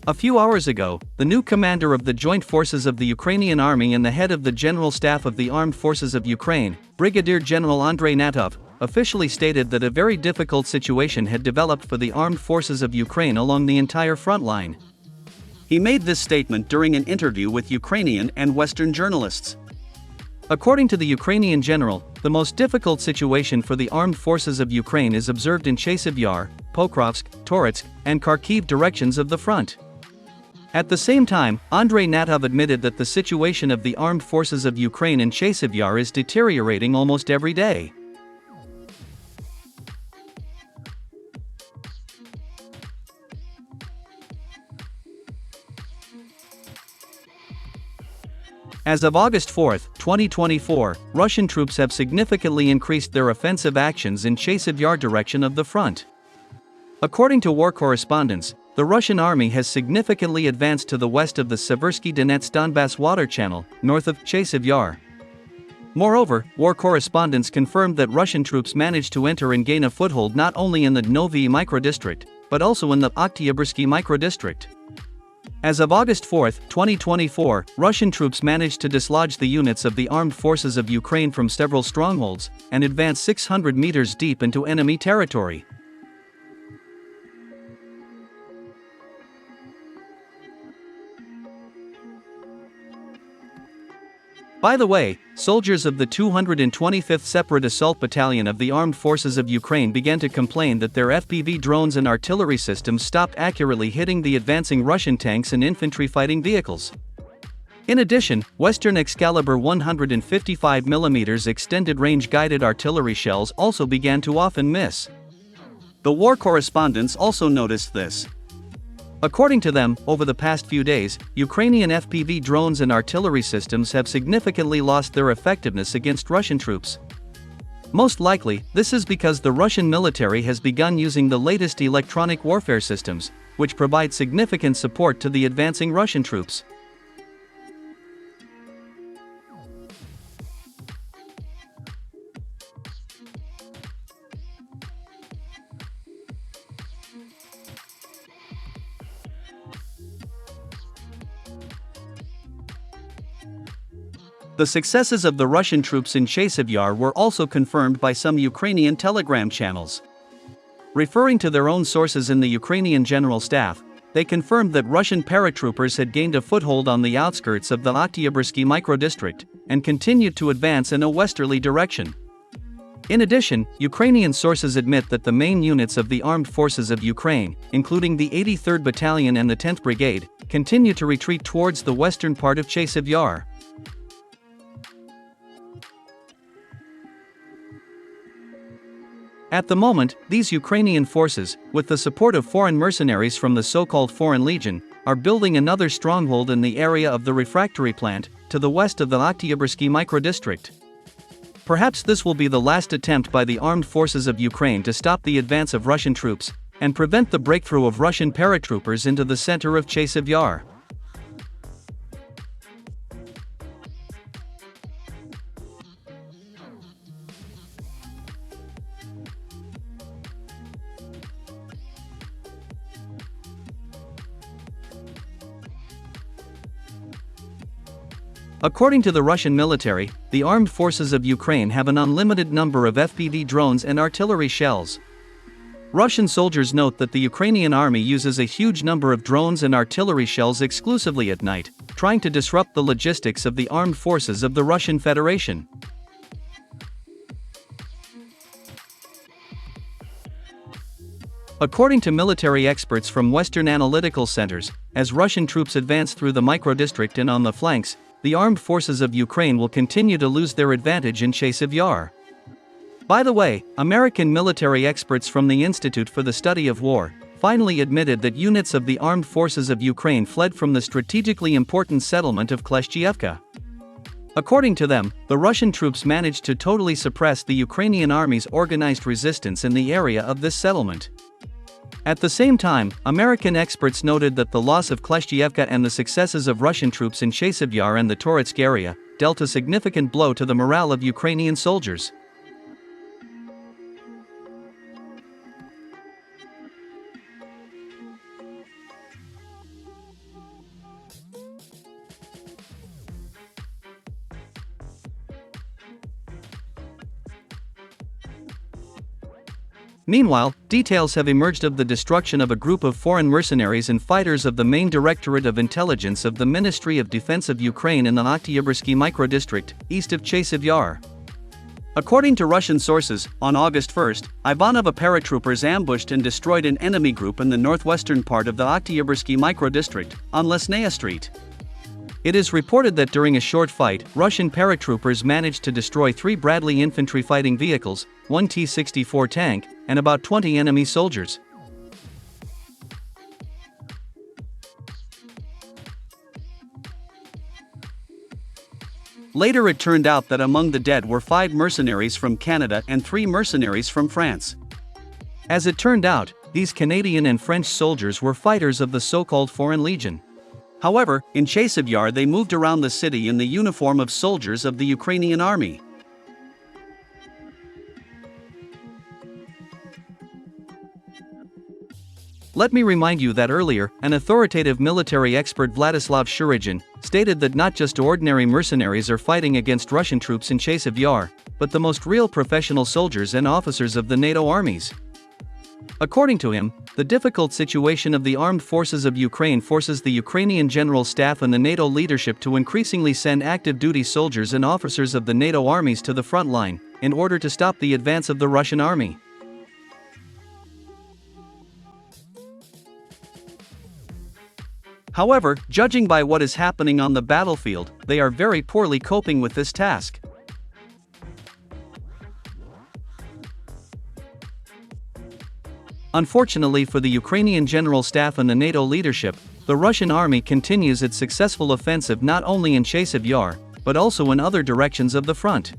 A few hours ago, the new commander of the Joint Forces of the Ukrainian Army and the head of the General Staff of the Armed Forces of Ukraine, Brigadier General Andrei Gnatov, officially stated that a very difficult situation had developed for the armed forces of Ukraine along the entire front line. He made this statement during an interview with Ukrainian and Western journalists. According to the Ukrainian general, the most difficult situation for the armed forces of Ukraine is observed in Chasiv Yar, Pokrovsk, Toretsk, and Kharkiv directions of the front. At the same time, Andrei Gnatov admitted that the situation of the armed forces of Ukraine in Chasiv Yar is deteriorating almost every day. As of August 4, 2024, Russian troops have significantly increased their offensive actions in Chasiv Yar direction of the front. According to war correspondents, the Russian army has significantly advanced to the west of the Seversky Donetsk-Donbass water channel, north of Chasiv Yar. Moreover, war correspondents confirmed that Russian troops managed to enter and gain a foothold not only in the Novy microdistrict, but also in the Oktyabrski microdistrict. As of August 4, 2024, Russian troops managed to dislodge the units of the armed forces of Ukraine from several strongholds, and advance 600 meters deep into enemy territory. By the way, soldiers of the 225th Separate Assault Battalion of the Armed Forces of Ukraine began to complain that their FPV drones and artillery systems stopped accurately hitting the advancing Russian tanks and infantry fighting vehicles. In addition, Western Excalibur 155mm extended-range guided artillery shells also began to often miss. The war correspondents also noticed this. According to them, over the past few days, Ukrainian FPV drones and artillery systems have significantly lost their effectiveness against Russian troops. Most likely, this is because the Russian military has begun using the latest electronic warfare systems, which provide significant support to the advancing Russian troops. The successes of the Russian troops in Chasiv Yar were also confirmed by some Ukrainian telegram channels. Referring to their own sources in the Ukrainian General Staff, they confirmed that Russian paratroopers had gained a foothold on the outskirts of the Oktyabrski microdistrict, and continued to advance in a westerly direction. In addition, Ukrainian sources admit that the main units of the armed forces of Ukraine, including the 83rd Battalion and the 10th Brigade, continue to retreat towards the western part of Chasiv Yar. At the moment, these Ukrainian forces, with the support of foreign mercenaries from the so-called Foreign Legion, are building another stronghold in the area of the refractory plant, to the west of the Oktyabrski microdistrict. Perhaps this will be the last attempt by the armed forces of Ukraine to stop the advance of Russian troops, and prevent the breakthrough of Russian paratroopers into the center of Chasiv Yar. According to the Russian military, the armed forces of Ukraine have an unlimited number of FPV drones and artillery shells. Russian soldiers note that the Ukrainian army uses a huge number of drones and artillery shells exclusively at night, trying to disrupt the logistics of the armed forces of the Russian Federation. According to military experts from Western analytical centers, as Russian troops advance through the microdistrict and on the flanks, the armed forces of Ukraine will continue to lose their advantage in Chasiv Yar. By the way, American military experts from the Institute for the Study of War finally admitted that units of the armed forces of Ukraine fled from the strategically important settlement of Kleshchievka. According to them, the Russian troops managed to totally suppress the Ukrainian army's organized resistance in the area of this settlement. At the same time, American experts noted that the loss of Kleshchievka and the successes of Russian troops in Chasiv Yar and the Toretsk area dealt a significant blow to the morale of Ukrainian soldiers. Meanwhile, details have emerged of the destruction of a group of foreign mercenaries and fighters of the main Directorate of Intelligence of the Ministry of Defense of Ukraine in the Oktyabrski microdistrict, east of Chasiv Yar. According to Russian sources, on August 1, Ivanova paratroopers ambushed and destroyed an enemy group in the northwestern part of the Oktyabrski microdistrict, on Lesnaya Street. It is reported that during a short fight, Russian paratroopers managed to destroy 3 Bradley infantry fighting vehicles, 1 T-64 tank, and about 20 enemy soldiers. Later it turned out that among the dead were 5 mercenaries from Canada and 3 mercenaries from France. As it turned out, these Canadian and French soldiers were fighters of the so-called Foreign Legion. However, in Chasiv Yar they moved around the city in the uniform of soldiers of the Ukrainian Army. Let me remind you that earlier, an authoritative military expert Vladislav Shurigin stated that not just ordinary mercenaries are fighting against Russian troops in Chasiv Yar, but the most real professional soldiers and officers of the NATO armies. According to him, the difficult situation of the armed forces of Ukraine forces the Ukrainian General Staff and the NATO leadership to increasingly send active duty soldiers and officers of the NATO armies to the front line, in order to stop the advance of the Russian army. However, judging by what is happening on the battlefield, they are very poorly coping with this task. Unfortunately for the Ukrainian General Staff and the NATO leadership, the Russian army continues its successful offensive not only in Chasiv Yar, but also in other directions of the front.